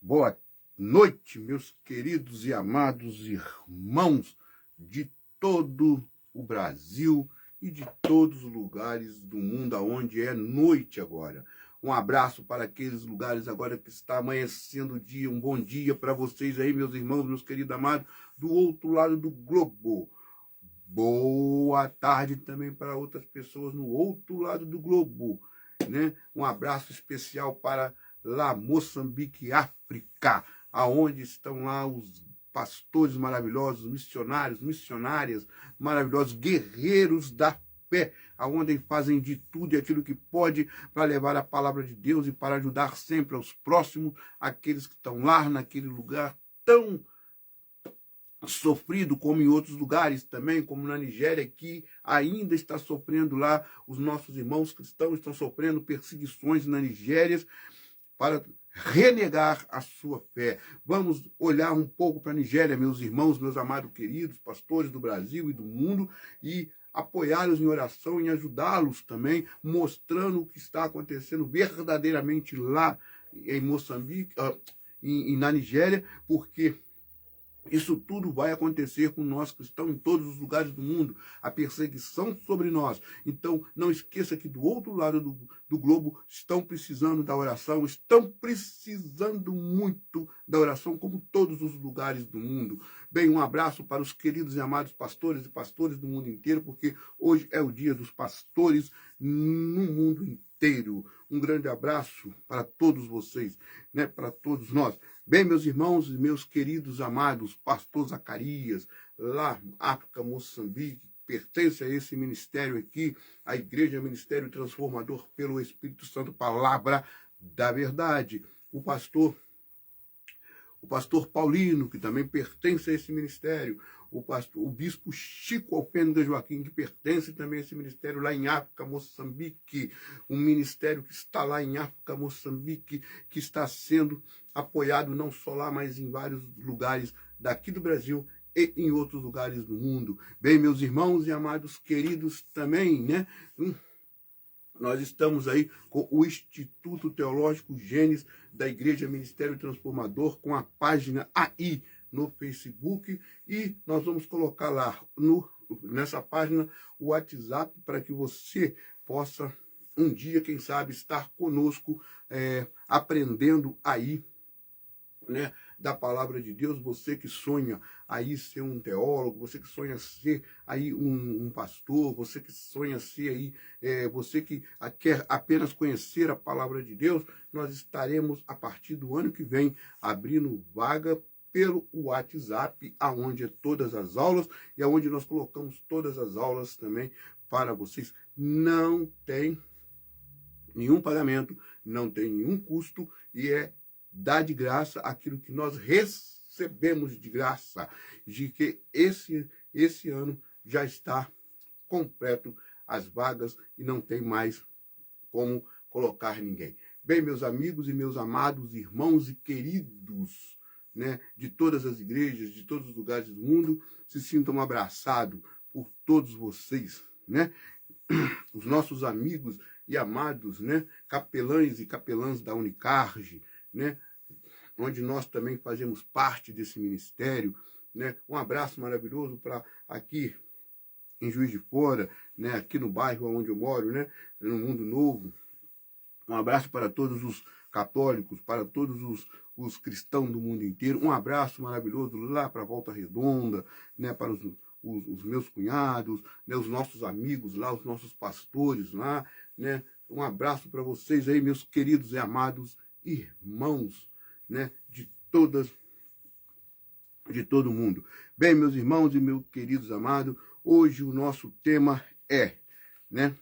Boa noite, meus queridos e amados irmãos de todo o Brasil e de todos os lugares do mundo onde é noite agora. Um abraço para aqueles lugares agora que está amanhecendo o dia. Um bom dia para vocês aí, meus irmãos, meus queridos amados, do outro lado do globo. Boa tarde também para outras pessoas no outro lado do globo, né? Um abraço especial para lá Moçambique, África, aonde estão lá os pastores maravilhosos, missionárias maravilhosos, guerreiros da fé, aonde fazem de tudo e aquilo que pode para levar a palavra de Deus e para ajudar sempre aos próximos, aqueles que estão lá naquele lugar tão sofrido, como em outros lugares também, como na Nigéria, que ainda está sofrendo lá, os nossos irmãos cristãos estão sofrendo perseguições na Nigéria para renegar a sua fé. Vamos olhar um pouco para a Nigéria, meus irmãos, meus amados queridos, pastores do Brasil e do mundo, e apoiá-los em oração, em ajudá-los também, mostrando o que está acontecendo verdadeiramente lá em Moçambique, na Nigéria, porque isso tudo vai acontecer com nós cristãos em todos os lugares do mundo. A perseguição sobre nós. Então, não esqueça que do outro lado do globo estão precisando da oração, estão precisando muito da oração, como todos os lugares do mundo. Bem, um abraço para os queridos e amados pastores e pastores do mundo inteiro, porque hoje é o dia dos pastores no mundo inteiro. Um grande abraço para todos vocês, né, para todos nós. Bem, meus irmãos e meus queridos amados, pastor Zacarias, lá África, Moçambique, pertence a esse ministério aqui, a Igreja Ministério Transformador pelo Espírito Santo, Palavra da Verdade. O pastor Paulino, que também pertence a esse ministério, o bispo Chico Alpênega Joaquim, que pertence também a esse ministério lá em África, Moçambique, um ministério que está lá em África, Moçambique, que está sendo apoiado não só lá, mas em vários lugares daqui do Brasil e em outros lugares do mundo. Bem, meus irmãos e amados queridos também, né? Nós estamos aí com o Instituto Teológico Gênesis da Igreja Ministério Transformador, com a página aí no Facebook, e nós vamos colocar lá nessa página o WhatsApp para que você possa um dia, quem sabe, estar conosco aprendendo aí, né, da palavra de Deus. Você que sonha aí ser um teólogo, você que sonha ser aí um pastor, você que sonha ser aí, você que quer apenas conhecer a palavra de Deus, nós estaremos, a partir do ano que vem, abrindo vaga pelo WhatsApp, aonde é todas as aulas e aonde nós colocamos todas as aulas também para vocês. Não tem nenhum pagamento, não tem nenhum custo e dá de graça aquilo que nós recebemos de graça, de que esse ano já está completo as vagas e não tem mais como colocar ninguém. Bem, meus amigos e meus amados irmãos e queridos, né, de todas as igrejas, de todos os lugares do mundo, se sintam abraçados por todos vocês, né? Os nossos amigos e amados, né, capelães e capelãs da Unicarge, né, onde nós também fazemos parte desse ministério, né? Um abraço maravilhoso para aqui em Juiz de Fora, né, aqui no bairro onde eu moro, né, no Mundo Novo. Um abraço para todos os católicos, para todos os cristãos do mundo inteiro. Um abraço maravilhoso lá para Volta Redonda, né, para os meus cunhados, né, os nossos amigos lá, os nossos pastores lá, né? Um abraço para vocês aí, meus queridos e amados irmãos, né, de todo mundo. Bem, meus irmãos e meus queridos amados, hoje o nosso tema é, né,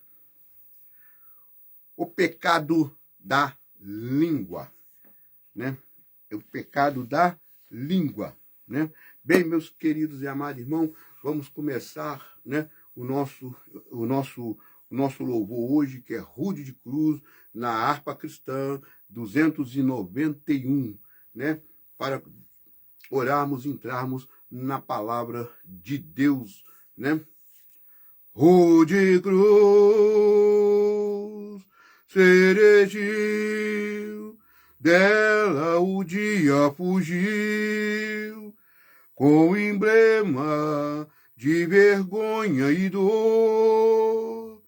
o pecado da língua, né? É o pecado da língua, né? Bem, meus queridos e amados irmãos, vamos começar, né, o nosso louvor hoje, que é Rude de Cruz, na harpa cristã 291, né? Para orarmos e entrarmos na palavra de Deus, né? Rude cruz, ceregiu, dela o dia fugiu, com emblema de vergonha e dor.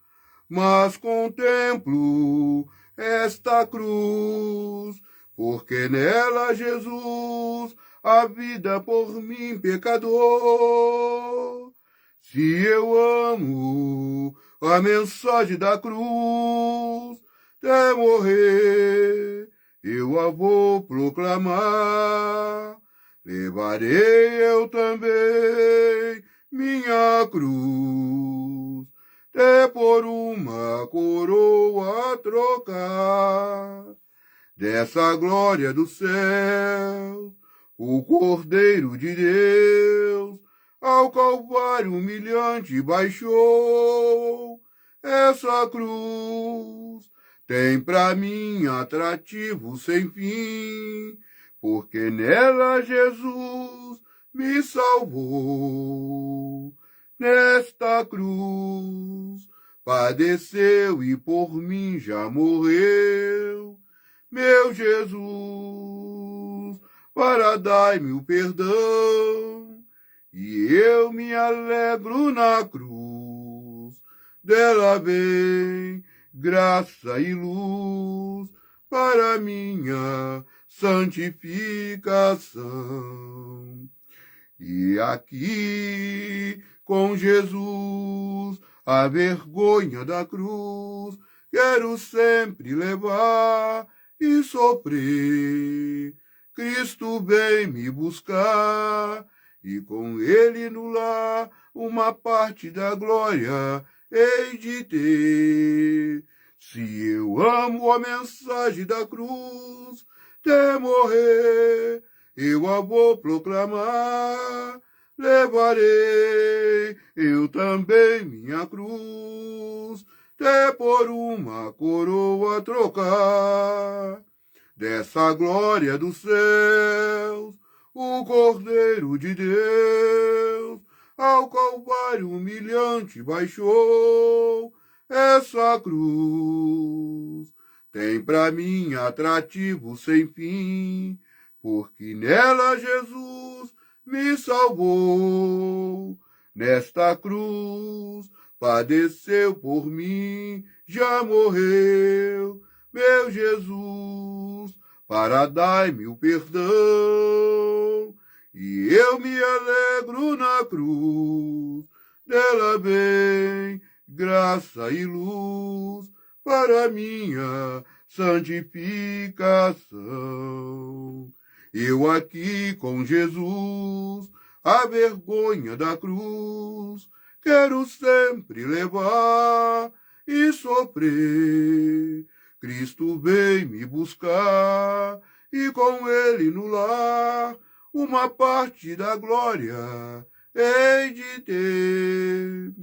Mas contemplo esta cruz, porque nela Jesus a vida por mim pecador. Se eu amo a mensagem da cruz, até morrer eu a vou proclamar. Levarei eu também minha cruz, até por uma coroa trocar. Dessa glória do céu, o Cordeiro de Deus ao Calvário humilhante baixou. Essa cruz tem pra mim atrativo sem fim, porque nela Jesus me salvou. Nesta cruz padeceu e por mim já morreu. Meu Jesus, para dar-me o perdão, e eu me alegro na cruz. Dela vem graça e luz para minha santificação. E aqui com Jesus a vergonha da cruz quero sempre levar e sofrer. Cristo vem me buscar, e com ele no lar uma parte da glória hei de ter. Se eu amo a mensagem da cruz, até morrer eu a vou proclamar. Levarei eu também minha cruz, até por uma coroa trocar. Dessa glória dos céus, o Cordeiro de Deus ao Calvário humilhante baixou. Essa cruz tem pra mim atrativo sem fim, porque nela Jesus me salvou. Nesta cruz padeceu por mim, já morreu, meu Jesus, para dar-me o perdão. E eu me alegro na cruz, dela vem graça e luz para minha santificação. Eu aqui com Jesus, a vergonha da cruz, quero sempre levar e sofrer. Cristo vem me buscar, e com ele no lar uma parte da glória hei de ter.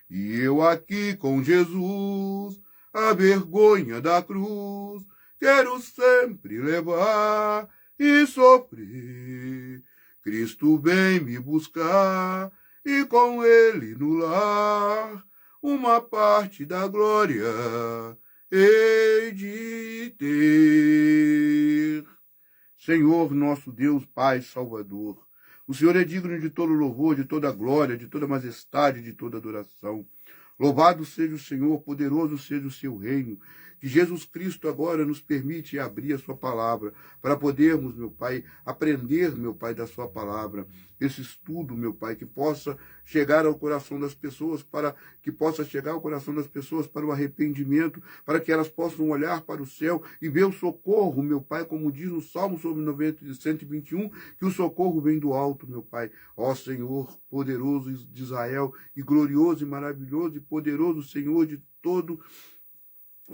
E eu aqui com Jesus, a vergonha da cruz, quero sempre levar e sofrer. Cristo vem me buscar, e com ele no lar uma parte da glória hei de ter. Senhor, nosso Deus, Pai, Salvador, o Senhor é digno de todo louvor, de toda glória, de toda majestade, de toda adoração. Louvado seja o Senhor, poderoso seja o seu reino, que Jesus Cristo agora nos permite abrir a sua palavra, para podermos, meu Pai, aprender, meu Pai, da sua palavra, esse estudo, meu Pai, que possa chegar ao coração das pessoas, para que possa chegar ao coração das pessoas para o arrependimento, para que elas possam olhar para o céu e ver o socorro, meu Pai, como diz no Salmo sobre 121, que o socorro vem do alto, meu Pai. Ó Senhor, poderoso de Israel, e glorioso e maravilhoso e poderoso Senhor de todo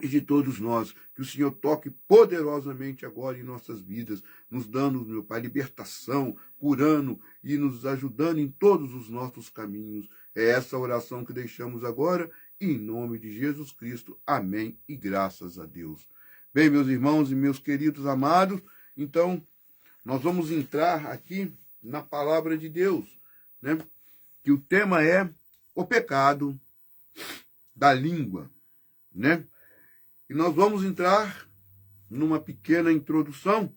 e de todos nós, que o Senhor toque poderosamente agora em nossas vidas, nos dando, meu Pai, libertação, curando e nos ajudando em todos os nossos caminhos. É essa oração que deixamos agora, em nome de Jesus Cristo. Amém e graças a Deus. Bem, meus irmãos e meus queridos amados, então, nós vamos entrar aqui na palavra de Deus, né? Que o tema é o pecado da língua, né? E nós vamos entrar numa pequena introdução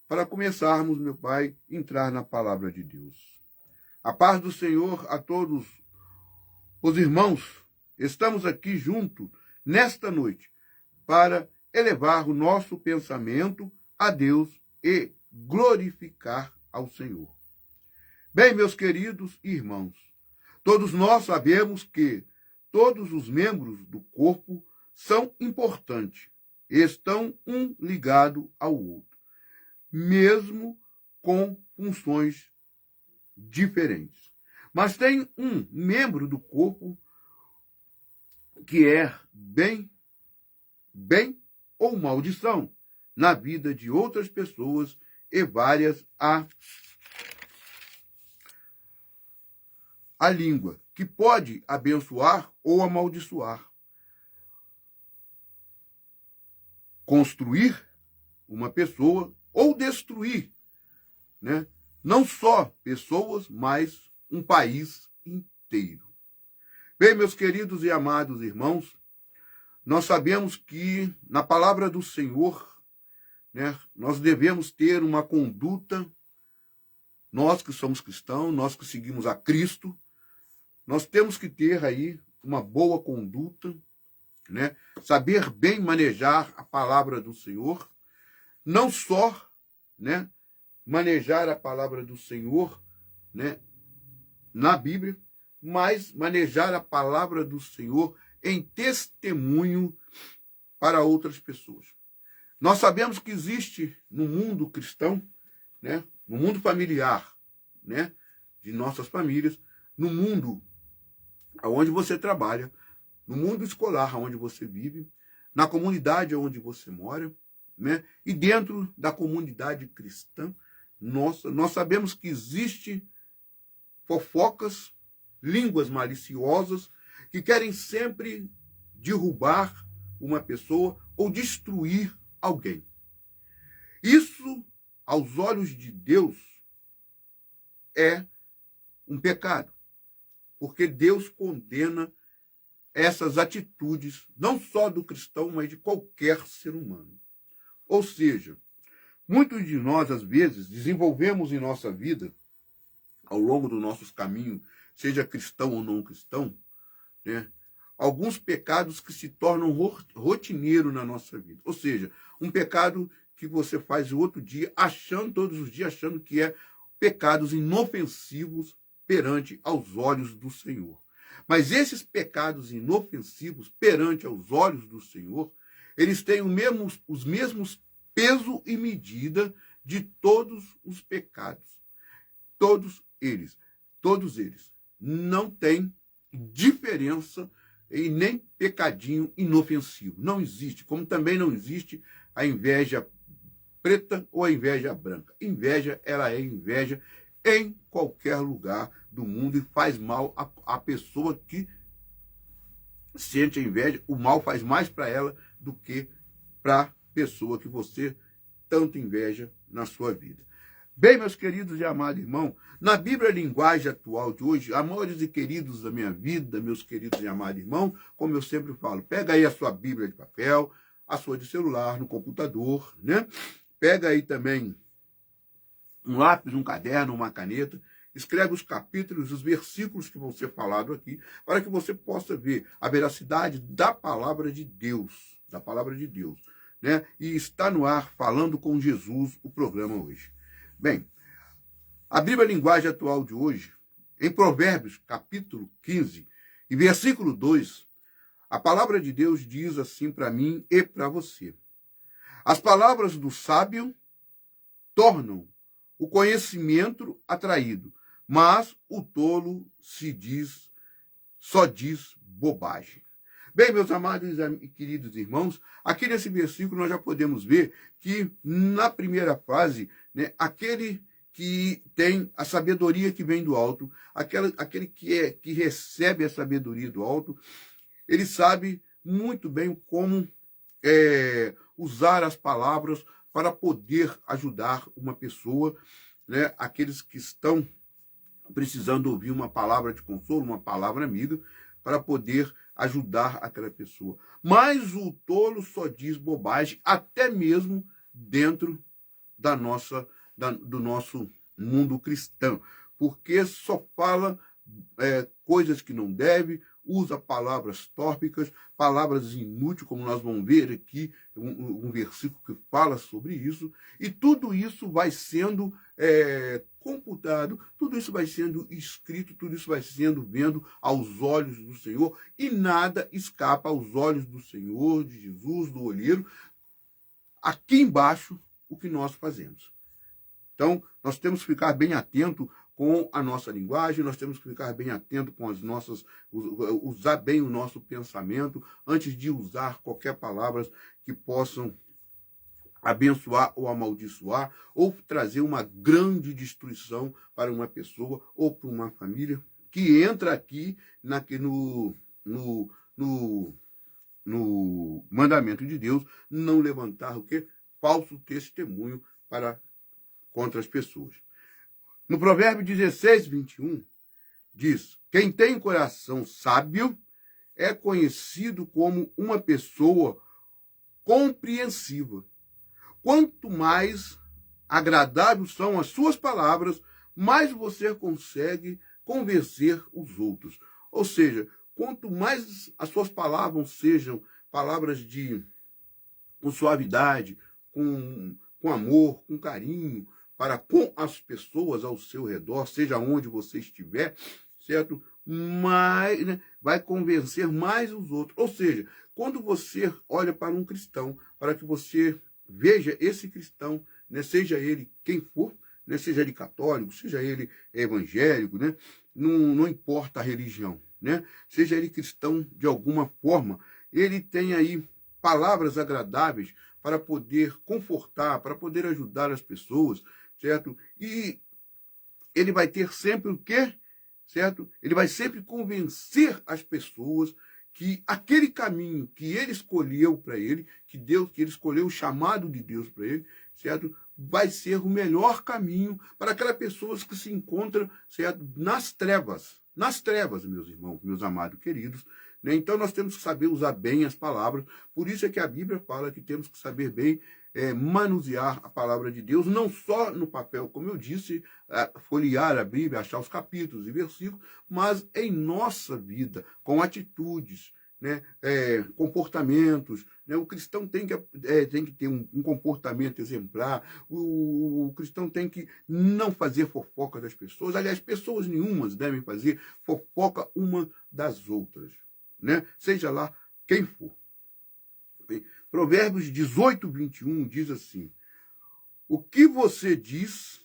para começarmos, meu Pai, a entrar na palavra de Deus. A paz do Senhor a todos os irmãos. Estamos aqui juntos nesta noite para elevar o nosso pensamento a Deus e glorificar ao Senhor. Bem, meus queridos irmãos, todos nós sabemos que todos os membros do corpo são importantes, estão um ligado ao outro, mesmo com funções diferentes. Mas tem um membro do corpo que é bem ou maldição na vida de outras pessoas e várias a língua, que pode abençoar ou amaldiçoar. Construir uma pessoa ou destruir, né? Não só pessoas, mas um país inteiro. Bem, meus queridos e amados irmãos, nós sabemos que na palavra do Senhor, né, nós devemos ter uma conduta, nós que somos cristãos, nós que seguimos a Cristo, nós temos que ter aí uma boa conduta, né, saber bem manejar a palavra do Senhor, não só, né, manejar a palavra do Senhor, né, na Bíblia, mas manejar a palavra do Senhor em testemunho para outras pessoas. Nós sabemos que existe no mundo cristão, né, no mundo familiar, né, de nossas famílias, no mundo onde você trabalha, no mundo escolar onde você vive, na comunidade onde você mora, né, e dentro da comunidade cristã, nós sabemos que existe fofocas, línguas maliciosas que querem sempre derrubar uma pessoa ou destruir alguém. Isso, aos olhos de Deus, é um pecado, porque Deus condena essas atitudes, não só do cristão, mas de qualquer ser humano. Ou seja, muitos de nós, às vezes, desenvolvemos em nossa vida, ao longo dos nossos caminhos, seja cristão ou não cristão, né, alguns pecados que se tornam rotineiro na nossa vida. Ou seja, um pecado que você faz o outro dia, todos os dias, achando que é pecados inofensivos perante aos olhos do Senhor. Mas esses pecados inofensivos perante aos olhos do Senhor, eles têm os mesmos peso e medida de todos os pecados. Todos eles. Não tem diferença e nem pecadinho inofensivo. Não existe. Como também não existe a inveja preta ou a inveja branca. Inveja, ela é inveja em qualquer lugar do mundo e faz mal à pessoa que sente a inveja. O mal faz mais para ela do que para a pessoa que você tanto inveja na sua vida. Bem, meus queridos e amados irmãos, na Bíblia linguagem atual de hoje, amores e queridos da minha vida, meus queridos e amados irmãos, como eu sempre falo, pega aí a sua Bíblia de papel, a sua de celular, no computador, né? Pega aí também um lápis, um caderno, uma caneta, escreve os capítulos, os versículos que vão ser falados aqui, para que você possa ver a veracidade da palavra de Deus, né? E está no ar, falando com Jesus, o programa hoje. Bem, a Bíblia linguagem atual de hoje, em Provérbios, capítulo 15, e versículo 2, a palavra de Deus diz assim para mim e para você: as palavras do sábio tornam o conhecimento atraído, mas o tolo só diz bobagem. Bem, meus amados e queridos irmãos, aqui nesse versículo nós já podemos ver que na primeira fase, né, aquele que tem a sabedoria que vem do alto, aquele que recebe a sabedoria do alto, ele sabe muito bem como usar as palavras para poder ajudar uma pessoa, né, aqueles que estão precisando ouvir uma palavra de consolo, uma palavra amiga, para poder ajudar aquela pessoa. Mas o tolo só diz bobagem, até mesmo dentro do nosso mundo cristão, porque só fala coisas que não deve, usa palavras tópicas, palavras inúteis, como nós vamos ver aqui, um versículo que fala sobre isso, e tudo isso vai sendo computado, tudo isso vai sendo escrito, tudo isso vai sendo vendo aos olhos do Senhor, e nada escapa aos olhos do Senhor, de Jesus, do olheiro, aqui embaixo, o que nós fazemos. Então, nós temos que ficar bem atento com a nossa linguagem, nós temos que ficar bem atento com as nossas, usar bem o nosso pensamento, antes de usar qualquer palavra que possam abençoar ou amaldiçoar, ou trazer uma grande destruição para uma pessoa ou para uma família, que entra aqui no mandamento de Deus, não levantar o quê? Falso testemunho contra as pessoas. No provérbio 16, 21, diz: quem tem coração sábio é conhecido como uma pessoa compreensiva. Quanto mais agradáveis são as suas palavras, mais você consegue convencer os outros. Ou seja, quanto mais as suas palavras sejam palavras com suavidade, com amor, com carinho, para com as pessoas ao seu redor, seja onde você estiver, certo? Mas, né, vai convencer mais os outros. Ou seja, quando você olha para um cristão, para que você veja esse cristão, né, seja ele quem for, né, seja ele católico, seja ele evangélico, né, não importa a religião, né, seja ele cristão de alguma forma, ele tem aí palavras agradáveis para poder confortar, para poder ajudar as pessoas, certo? E ele vai ter sempre o quê? Certo? Ele vai sempre convencer as pessoas que aquele caminho que ele escolheu para ele, que ele escolheu o chamado de Deus para ele, certo? Vai ser o melhor caminho para aquelas pessoas que se encontram, certo? Nas trevas, meus irmãos, meus amados queridos, né? Então nós temos que saber usar bem as palavras, por isso é que a Bíblia fala que temos que saber bem manusear a palavra de Deus, não só no papel, como eu disse, folhear a Bíblia, achar os capítulos e versículos, mas em nossa vida, com atitudes, né, comportamentos. Né? O cristão tem que ter um comportamento exemplar, o cristão tem que não fazer fofoca das pessoas, aliás, pessoas nenhumas devem fazer fofoca uma das outras, né? Seja lá quem for. Provérbios 18, 21 diz assim: o que você diz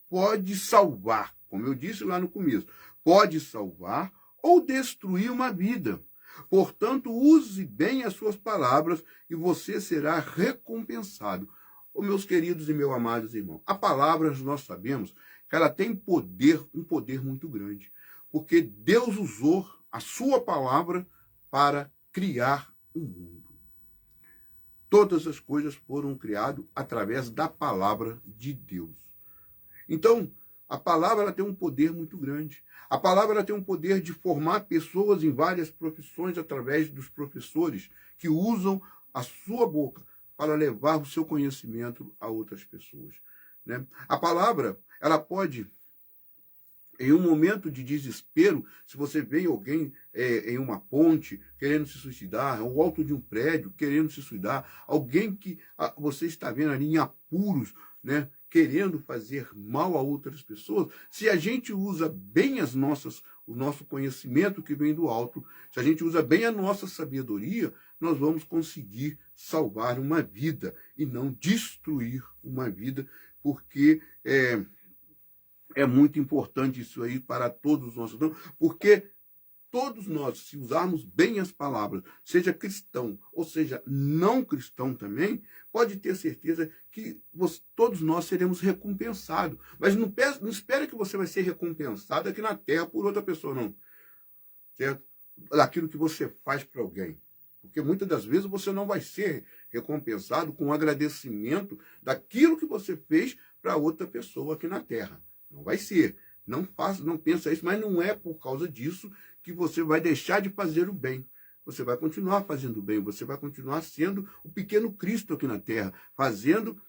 pode salvar, como eu disse lá no começo, pode salvar ou destruir uma vida. Portanto, use bem as suas palavras e você será recompensado. Ô, meus queridos e meus amados irmãos, a palavra nós sabemos que ela tem um poder muito grande, porque Deus usou a sua palavra para criar o mundo. Todas as coisas foram criadas através da palavra de Deus. Então, a palavra ela tem um poder muito grande. A palavra ela tem um poder de formar pessoas em várias profissões através dos professores que usam a sua boca para levar o seu conhecimento a outras pessoas, né? A palavra, ela pode, em um momento de desespero, se você vê alguém em uma ponte querendo se suicidar, ao alto de um prédio querendo se suicidar, alguém que você está vendo ali em apuros, né, querendo fazer mal a outras pessoas, se a gente usa bem o nosso conhecimento que vem do alto, se a gente usa bem a nossa sabedoria, nós vamos conseguir salvar uma vida e não destruir uma vida, porque é muito importante isso aí para todos nós, porque todos nós, se usarmos bem as palavras, seja cristão ou seja não cristão também, pode ter certeza que todos nós seremos recompensados. Mas não espere que você vai ser recompensado aqui na terra por outra pessoa, não. Certo? Daquilo que você faz para alguém. Porque muitas das vezes você não vai ser recompensado com agradecimento daquilo que você fez para outra pessoa aqui na terra. Não vai ser. Não pensa isso, mas não é por causa disso que você vai deixar de fazer o bem. você vai continuar fazendo bem, você vai continuar sendo o pequeno Cristo aqui na Terra, fazendo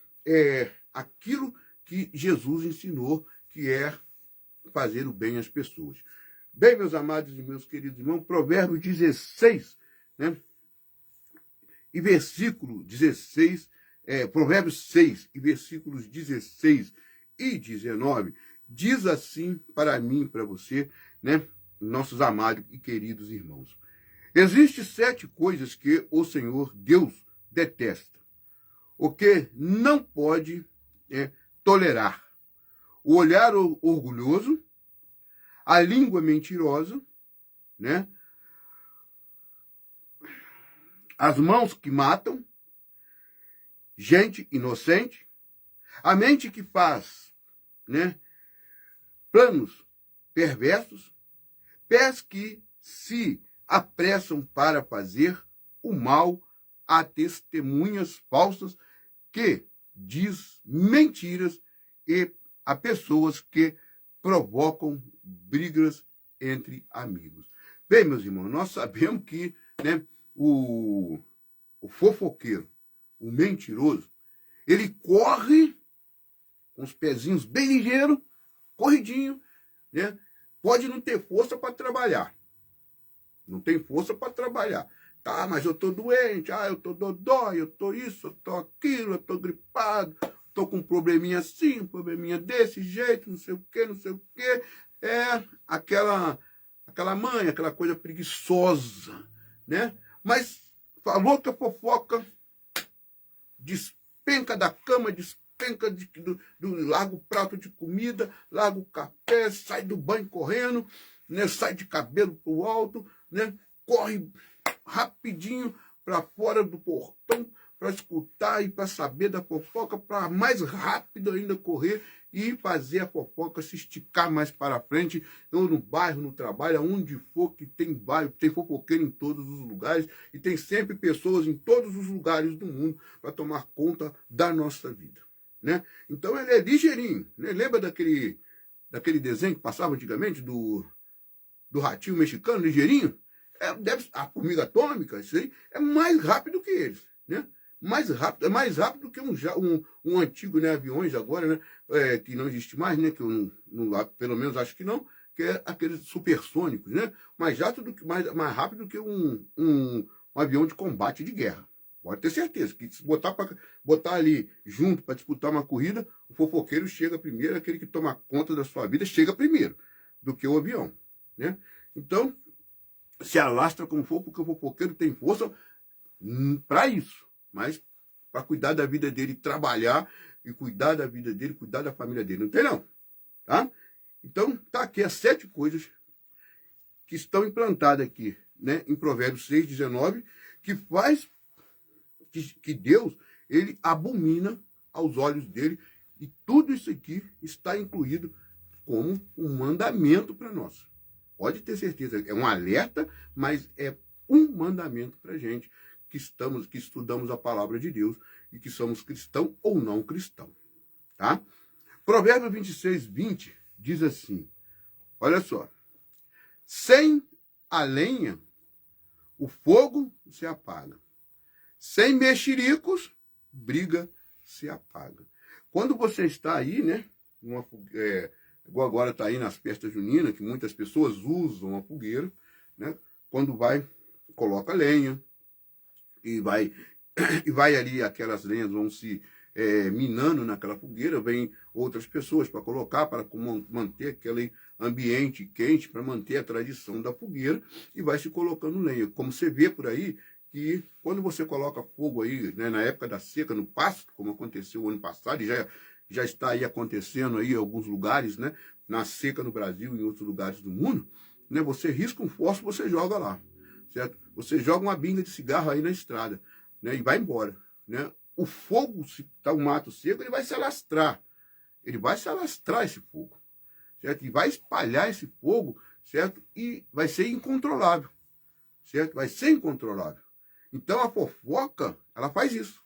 aquilo que Jesus ensinou, que é fazer o bem às pessoas. Bem, meus amados e meus queridos irmãos, Provérbios 16, né? E versículo 16, Provérbios 6, e versículos 16 e 19, diz assim para mim e para você, né, nossos amados e queridos irmãos. Existem 7 coisas que o Senhor Deus detesta, o que não pode tolerar: o olhar orgulhoso, a língua mentirosa, né, as mãos que matam, gente inocente, a mente que faz, né, planos perversos, pés que se apressam para fazer o mal, a testemunhas falsas que diz mentiras e a pessoas que provocam brigas entre amigos. Bem, meus irmãos, nós sabemos que, né, o fofoqueiro, o mentiroso, ele corre com os pezinhos bem ligeiros, corridinho, né? Pode não ter força para trabalhar. Não tem força para trabalhar. Tá, mas eu tô doente, eu tô dodói, eu tô isso, eu tô aquilo, eu tô gripado, tô com um probleminha assim, um probleminha desse jeito, não sei o quê, não sei o quê. É aquela mãe, aquela coisa preguiçosa, né? Mas falou que a fofoca despenca da cama, despenca larga o prato de comida, larga o café, sai do banho correndo, né? Sai de cabelo pro alto, né? Corre rapidinho para fora do portão para escutar e para saber da fofoca, para mais rápido ainda correr e fazer a fofoca se esticar mais para frente, ou no bairro, no trabalho, aonde for que tem bairro, tem fofoqueiro em todos os lugares e tem sempre pessoas em todos os lugares do mundo para tomar conta da nossa vida, né? Então ele é ligeirinho, né? Lembra daquele desenho que passava antigamente do ratinho mexicano, ligeirinho? A formiga atômica, isso aí, é mais rápido que eles, né? É mais rápido que um antigo, né, aviões agora, né, que não existe mais, né, que eu não, pelo menos acho que não, que é aqueles supersônicos, né? Mais rápido do que um avião de combate de guerra. Pode ter certeza que se botar ali junto para disputar uma corrida, o fofoqueiro chega primeiro, aquele que toma conta da sua vida chega primeiro do que o avião, né? Então, se alastra como for, porque o fofoqueiro tem força para isso, mas para cuidar da vida dele, trabalhar e cuidar da vida dele, cuidar da família dele. Não tem não, tá? Então, tá aqui as 7 coisas que estão implantadas aqui, né, em Provérbios 6:19, que faz que Deus, ele abomina aos olhos dele, e tudo isso aqui está incluído como um mandamento para nós. Pode ter certeza, é um alerta, mas é um mandamento para a gente que estudamos a palavra de Deus e que somos cristãos ou não cristãos, tá? Provérbios 26:20 diz assim, olha só: sem a lenha, o fogo se apaga. Sem mexericos, briga se apaga. Quando você está aí, né, igual agora está aí nas festas juninas, que muitas pessoas usam a fogueira, né, quando coloca lenha, e vai ali, aquelas lenhas vão se minando naquela fogueira, vem outras pessoas para colocar, para manter aquele ambiente quente, para manter a tradição da fogueira, e vai se colocando lenha. Como você vê por aí, que quando você coloca fogo aí, né, na época da seca, no pasto, como aconteceu o ano passado, e já está aí acontecendo aí em alguns lugares, né, na seca no Brasil e em outros lugares do mundo, né, você risca um fósforo, você joga lá, certo? Você joga uma binga de cigarro aí na estrada, né, e vai embora, né? O fogo, se está um mato seco, ele vai se alastrar. Ele vai se alastrar, esse fogo, certo? E vai espalhar esse fogo, certo? E vai ser incontrolável, certo? Vai ser incontrolável. Então a fofoca, ela faz isso.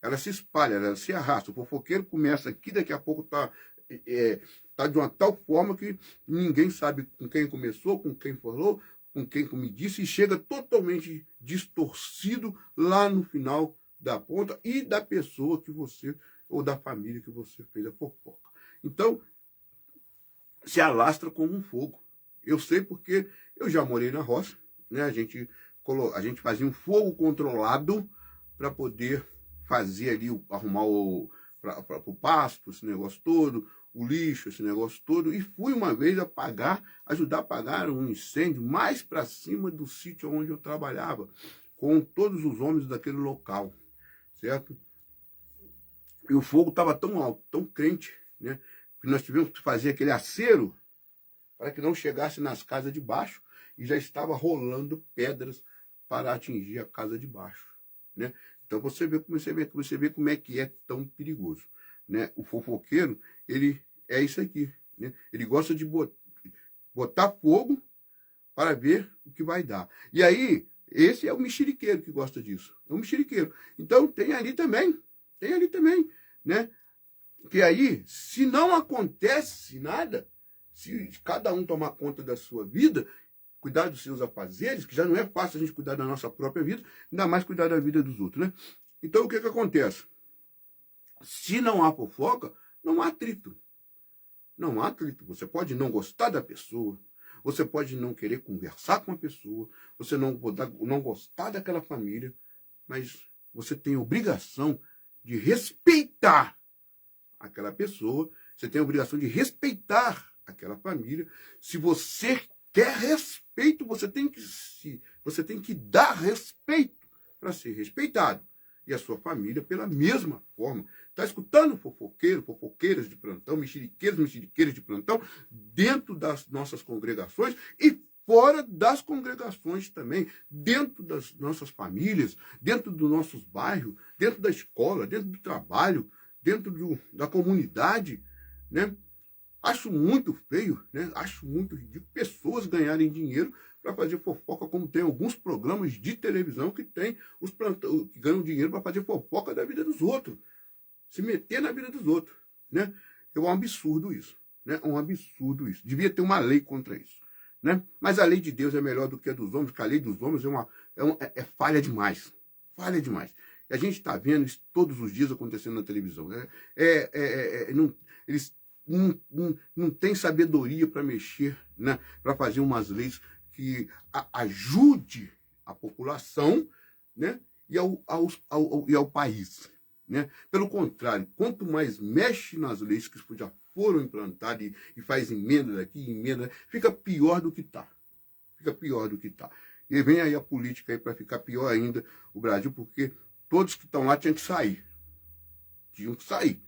Ela se espalha, ela se arrasta. O fofoqueiro começa aqui, daqui a pouco tá de uma tal forma que ninguém sabe com quem começou, com quem falou, com quem me disse e chega totalmente distorcido lá no final da ponta e da pessoa que você, ou da família que você fez a fofoca. Então, se alastra como um fogo. Eu sei porque eu já morei na roça, né? A gente fazia um fogo controlado para poder fazer ali, arrumar para o pasto, esse negócio todo, o lixo, esse negócio todo, e fui uma vez ajudar a apagar um incêndio mais para cima do sítio onde eu trabalhava, com todos os homens daquele local, certo? E o fogo estava tão alto, tão crente, né? Que nós tivemos que fazer aquele acero para que não chegasse nas casas de baixo e já estava rolando pedras para atingir a casa de baixo, né? Então você vê como é que é tão perigoso, né? O fofoqueiro, ele é isso aqui, né? Ele gosta de botar fogo para ver o que vai dar. E aí, esse é o mexeriqueiro que gosta disso. É o mexeriqueiro. Então tem ali também, né? Que aí, se não acontece nada, se cada um tomar conta da sua vida, cuidar dos seus afazeres, que já não é fácil a gente cuidar da nossa própria vida, ainda mais cuidar da vida dos outros, né? Então o que acontece? Se não há fofoca, não há atrito. Não há atrito. Você pode não gostar da pessoa, você pode não querer conversar com a pessoa, você não gostar daquela família, mas você tem a obrigação de respeitar aquela pessoa, você tem a obrigação de respeitar aquela família. Se você quer respeito, você tem que dar respeito para ser respeitado. E a sua família pela mesma forma. Está escutando fofoqueiras de plantão, mexeriqueiras de plantão, dentro das nossas congregações e fora das congregações também, dentro das nossas famílias, dentro dos nossos bairros, dentro da escola, dentro do trabalho, dentro da comunidade, né? Acho muito feio, né? Acho muito ridículo pessoas ganharem dinheiro para fazer fofoca, como tem alguns programas de televisão que tem que ganham dinheiro para fazer fofoca da vida dos outros, se meter na vida dos outros, né? É um absurdo isso, né? É um absurdo isso. Devia ter uma lei contra isso, né? Mas a lei de Deus é melhor do que a dos homens, porque a lei dos homens é falha demais, falha demais. E a gente está vendo isso todos os dias acontecendo na televisão, né? Eles não têm sabedoria para mexer, né? Para fazer umas leis que ajude a população, né? E ao país, né? Pelo contrário, quanto mais mexe nas leis que já foram implantadas e faz emenda daqui, emenda, fica pior do que está. Fica pior do que está. E vem aí a política aí para ficar pior ainda o Brasil, porque todos que estão lá tinham que sair. Tinham que sair.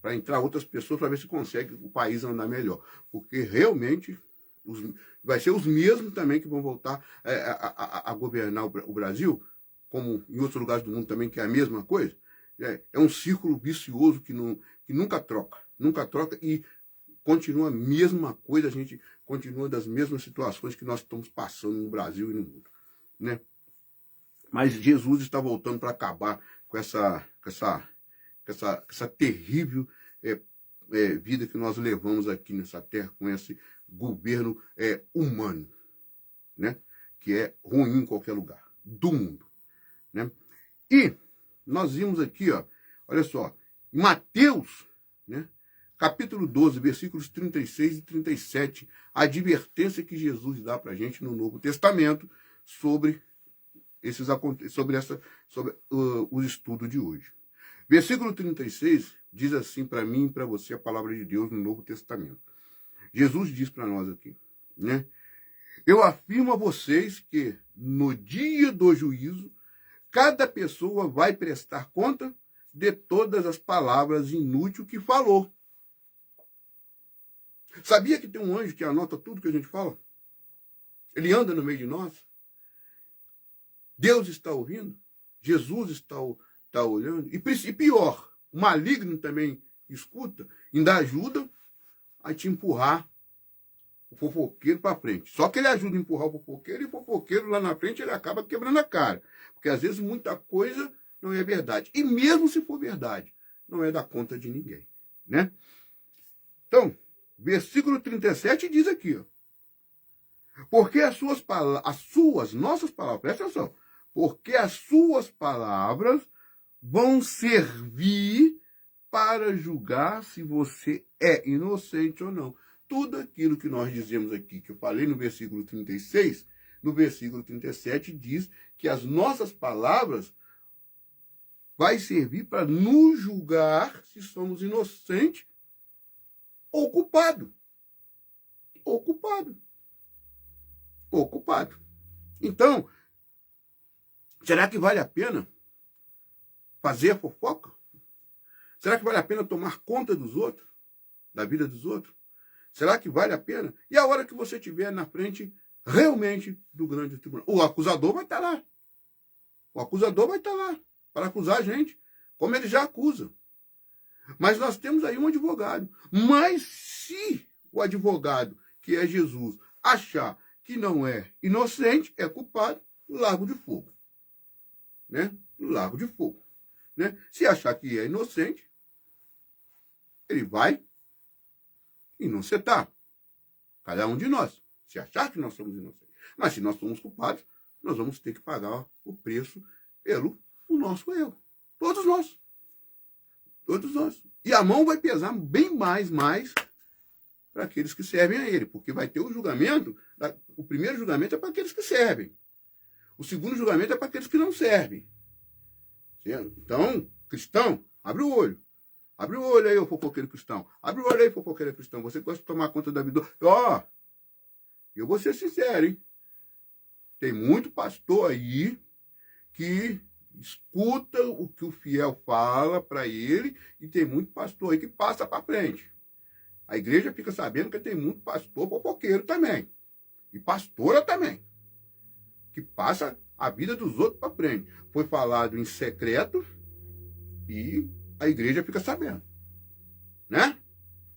Para entrar outras pessoas para ver se consegue o país andar melhor. Porque realmente vai ser os mesmos também que vão voltar a governar o Brasil, como em outros lugares do mundo também, que é a mesma coisa. É um círculo vicioso que nunca troca. Nunca troca e continua a mesma coisa, a gente continua das mesmas situações que nós estamos passando no Brasil e no mundo, né? Mas Jesus está voltando para acabar com essa terrível vida que nós levamos aqui nessa terra, com esse governo humano, né? Que é ruim em qualquer lugar do mundo, né? E nós vimos aqui, ó, olha só, em Mateus, né, capítulo 12, versículos 36 e 37, a advertência que Jesus dá para a gente no Novo Testamento sobre o estudo de hoje. Versículo 36 diz assim para mim e para você a palavra de Deus no Novo Testamento. Jesus diz para nós aqui, né? Eu afirmo a vocês que no dia do juízo, cada pessoa vai prestar conta de todas as palavras inúteis que falou. Sabia que tem um anjo que anota tudo que a gente fala? Ele anda no meio de nós. Deus está ouvindo. Jesus está olhando. E pior, o maligno também escuta, ainda ajuda a te empurrar o fofoqueiro para frente. Só que ele ajuda a empurrar o fofoqueiro e o fofoqueiro lá na frente ele acaba quebrando a cara. Porque às vezes muita coisa não é verdade. E mesmo se for verdade, não é da conta de ninguém, né? Então, versículo 37 diz aqui, ó. Porque nossas palavras, presta atenção, porque as suas palavras vão servir para julgar se você é inocente ou não. Tudo aquilo que nós dizemos aqui, que eu falei no versículo 36, no versículo 37 diz que as nossas palavras vai servir para nos julgar se somos inocentes ou culpados. Ou culpado. Ou culpado. Então, será que vale a pena fazer a fofoca? Será que vale a pena tomar conta dos outros? Da vida dos outros? Será que vale a pena? E a hora que você estiver na frente realmente do grande tribunal? O acusador vai estar lá. O acusador vai estar lá para acusar a gente, como ele já acusa. Mas nós temos aí um advogado. Mas se o advogado, que é Jesus, achar que não é inocente, é culpado, largo de fogo. Né? Largo de fogo. Né? Se achar que é inocente, ele vai inocentar. Cada um de nós. Se achar que nós somos inocentes. Mas se nós somos culpados, nós vamos ter que pagar o preço pelo o nosso erro. Todos nós. Todos nós. E a mão vai pesar bem mais para aqueles que servem a ele. Porque vai ter o julgamento. O primeiro julgamento é para aqueles que servem. O segundo julgamento é para aqueles que não servem. Então, cristão, abre o olho. Abre o olho aí, ô fofoqueiro cristão. Abre o olho aí, fofoqueiro cristão. Você gosta de tomar conta da vida. Ó, eu vou ser sincero, hein? Tem muito pastor aí que escuta o que o fiel fala para ele e tem muito pastor aí que passa para frente. A igreja fica sabendo que tem muito pastor fofoqueiro também. E pastora também. Que passa a vida dos outros para frente. Foi falado em secreto e a igreja fica sabendo. Né?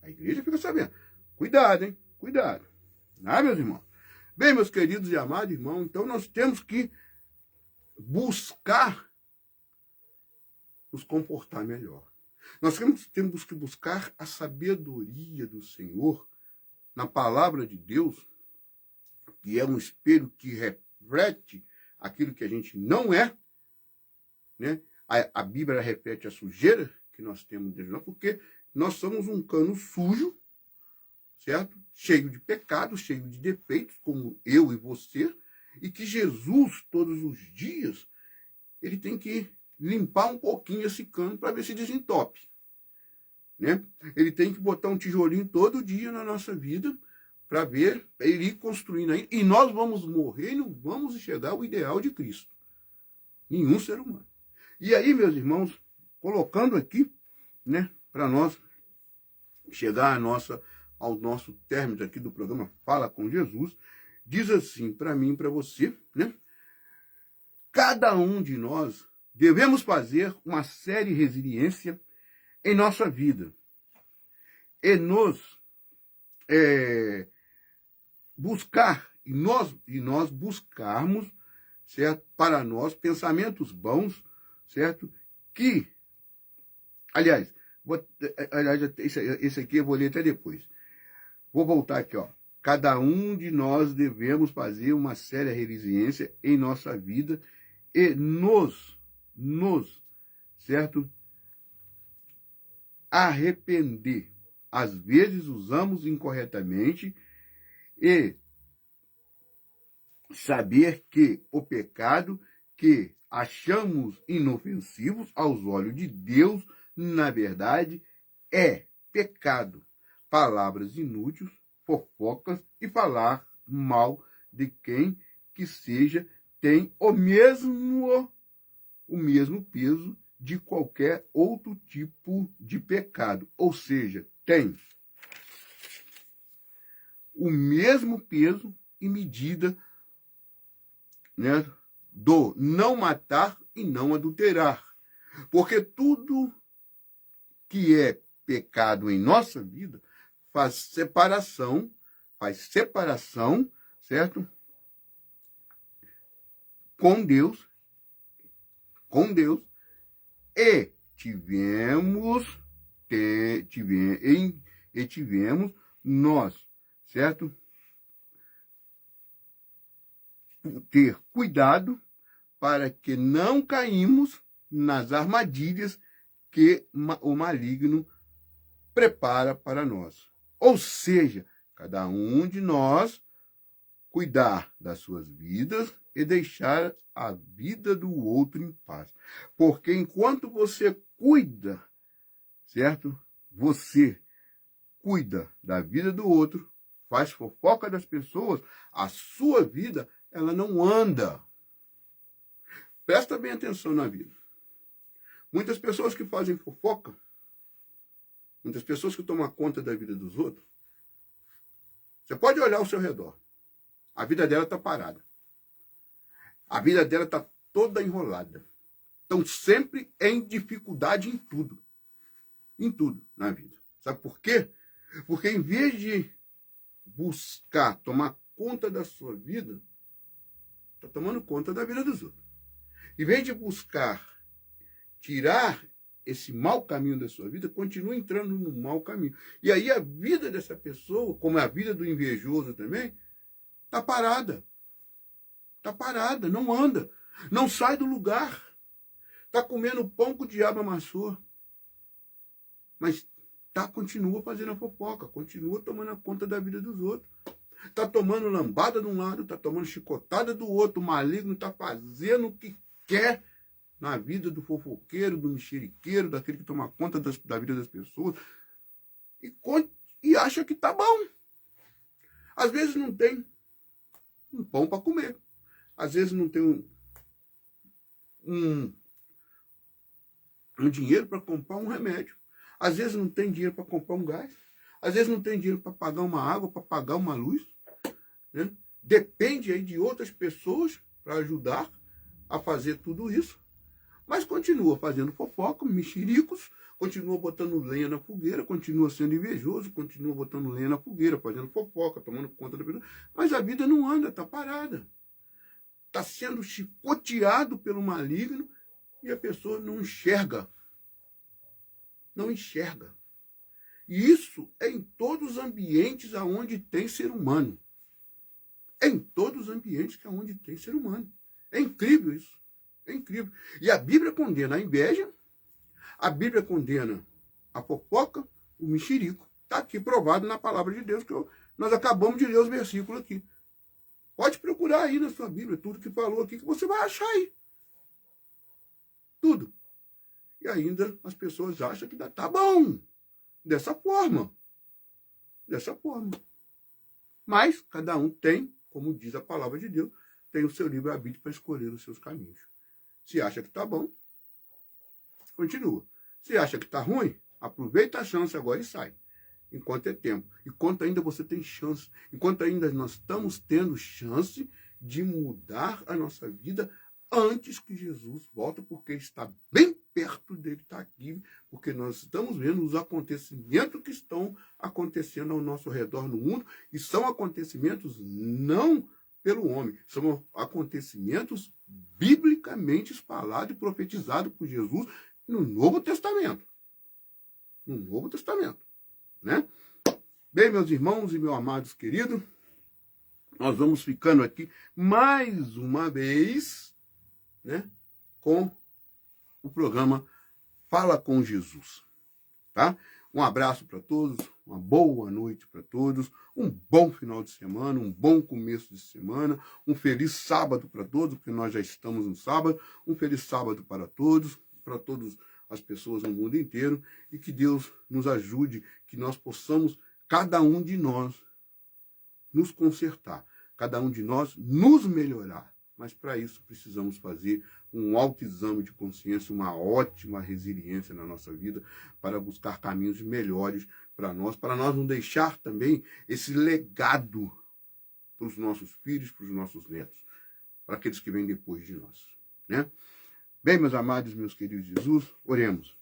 A igreja fica sabendo. Cuidado, hein? Cuidado. Né, meus irmãos? Bem, meus queridos e amados irmãos, então nós temos que buscar nos comportar melhor. Nós temos que buscar a sabedoria do Senhor na palavra de Deus, que é um espelho que reflete aquilo que a gente não é, né? A Bíblia reflete a sujeira que nós temos dentro de nós, porque nós somos um cano sujo, certo? Cheio de pecados, cheio de defeitos, como eu e você, e que Jesus, todos os dias, ele tem que limpar um pouquinho esse cano para ver se desentope. Né? Ele tem que botar um tijolinho todo dia na nossa vida para ver, para ele ir construindo aí. E nós vamos morrer e não vamos chegar ao ideal de Cristo. Nenhum ser humano. E aí, meus irmãos, colocando aqui, né, para nós chegar ao nosso término aqui do programa Fala com Jesus, diz assim para mim e para você, né? Cada um de nós devemos fazer uma séria resiliência em nossa vida e nos buscar, e nós buscarmos, certo? Para nós, pensamentos bons, certo? Que, aliás, esse aqui eu vou ler até depois. Vou voltar aqui, ó. Cada um de nós devemos fazer uma séria resiliência em nossa vida e certo? Arrepender. Às vezes usamos incorretamente e saber que o pecado que achamos inofensivos aos olhos de Deus, na verdade, é pecado. Palavras inúteis, fofocas e falar mal de quem que seja tem o mesmo peso de qualquer outro tipo de pecado. Ou seja, tem o mesmo peso e medida, né, do não matar e não adulterar. Porque tudo que é pecado em nossa vida faz separação, certo? Com Deus, e tivemos nós, certo? ter cuidado para que não caímos nas armadilhas que o maligno prepara para nós. Ou seja, cada um de nós cuidar das suas vidas e deixar a vida do outro em paz. Porque enquanto você cuida, certo? Você cuida da vida do outro, faz fofoca das pessoas, a sua vida, ela não anda. Presta bem atenção na vida. Muitas pessoas que fazem fofoca, muitas pessoas que tomam conta da vida dos outros, você pode olhar ao seu redor. A vida dela está parada. A vida dela está toda enrolada. Estão sempre em dificuldade em tudo. Em tudo na vida. Sabe por quê? Porque em vez de buscar tomar conta da sua vida, está tomando conta da vida dos outros. Em vez de buscar tirar esse mau caminho da sua vida, continua entrando no mau caminho. E aí a vida dessa pessoa, como é a vida do invejoso também, está parada. Está parada, não anda. Não sai do lugar. Está comendo pão que o diabo amassou. Mas continua fazendo a fofoca, continua tomando conta da vida dos outros. Está tomando lambada de um lado, está tomando chicotada do outro. O maligno está fazendo o que quer na vida do fofoqueiro, do mexeriqueiro, daquele que toma conta da vida das pessoas. E acha que está bom. Às vezes não tem um pão para comer. Às vezes não tem um dinheiro para comprar um remédio. Às vezes não tem dinheiro para comprar um gás. Às vezes não tem dinheiro para pagar uma água, para pagar uma luz. Né? Depende aí de outras pessoas para ajudar a fazer tudo isso. Mas continua fazendo fofoca, mexericos, continua botando lenha na fogueira, continua sendo invejoso, continua botando lenha na fogueira, fazendo fofoca, tomando conta da pessoa. Mas a vida não anda, está parada. Está sendo chicoteado pelo maligno e a pessoa não enxerga. Não enxerga. E isso é em todos os ambientes onde tem ser humano. É em todos os ambientes que é onde tem ser humano. É incrível isso. É incrível. E a Bíblia condena a inveja, a Bíblia condena a fofoca, o mexerico. Está aqui provado na palavra de Deus, que nós acabamos de ler os versículos aqui. Pode procurar aí na sua Bíblia tudo que falou aqui, que você vai achar aí. Tudo. E ainda as pessoas acham que tá bom. Dessa forma. Dessa forma. Mas cada um tem, como diz a palavra de Deus, tem o seu livre-arbítrio para escolher os seus caminhos. Se acha que tá bom, continua. Se acha que tá ruim, aproveita a chance agora e sai. Enquanto é tempo. Enquanto ainda você tem chance. Enquanto ainda nós estamos tendo chance de mudar a nossa vida antes que Jesus volte, porque está bem perto dele, está aqui, porque nós estamos vendo os acontecimentos que estão acontecendo ao nosso redor no mundo, e são acontecimentos não pelo homem, são acontecimentos biblicamente falados e profetizados por Jesus no Novo Testamento. No Novo Testamento. Né? Bem, meus irmãos e meus amados queridos, nós vamos ficando aqui mais uma vez, né, com o programa Fala com Jesus. Tá? Um abraço para todos, uma boa noite para todos, um bom final de semana, um bom começo de semana, um feliz sábado para todos, porque nós já estamos no sábado, um feliz sábado para todas as pessoas no mundo inteiro, e que Deus nos ajude, que nós possamos, cada um de nós, nos consertar, cada um de nós nos melhorar. Mas para isso precisamos fazer um autoexame de consciência, uma ótima resiliência na nossa vida, para buscar caminhos melhores para nós não deixar também esse legado para os nossos filhos, para os nossos netos, para aqueles que vêm depois de nós. Né? Bem, meus amados, meus queridos Jesus, oremos.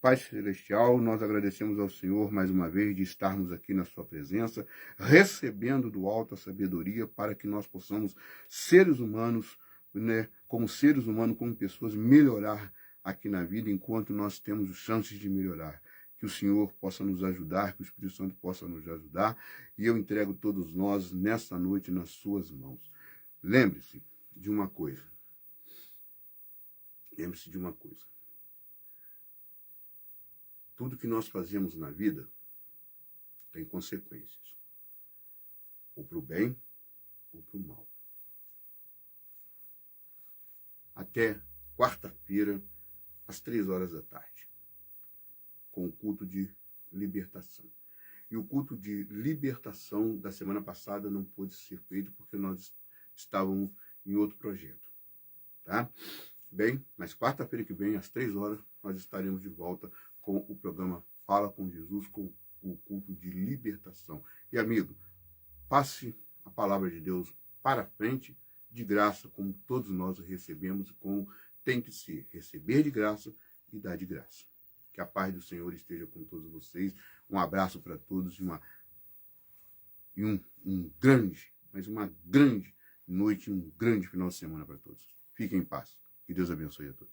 Pai Celestial, nós agradecemos ao Senhor mais uma vez de estarmos aqui na sua presença, recebendo do alto a sabedoria para que nós possamos, seres humanos, né, como seres humanos, como pessoas, melhorar aqui na vida enquanto nós temos chances de melhorar. Que o Senhor possa nos ajudar, que o Espírito Santo possa nos ajudar, e eu entrego todos nós nessa noite nas suas mãos. lembre-se de uma coisa. Lembre-se de uma coisa. Tudo que nós fazemos na vida tem consequências. Ou para o bem, ou para o mal. Até quarta-feira, às 3 horas da tarde, com o culto de libertação. E o culto de libertação da semana passada não pôde ser feito porque nós estávamos em outro projeto. Tá? Bem, mas quarta-feira que vem, às 3 horas, nós estaremos de volta com o programa Fala com Jesus, com o culto de libertação. E, amigo, passe a palavra de Deus para frente, de graça, como todos nós recebemos, como tem que ser, receber de graça e dar de graça. Que a paz do Senhor esteja com todos vocês. Um abraço para todos e um grande, mas uma grande noite, um grande final de semana para todos. Fiquem em paz. Que Deus abençoe a todos.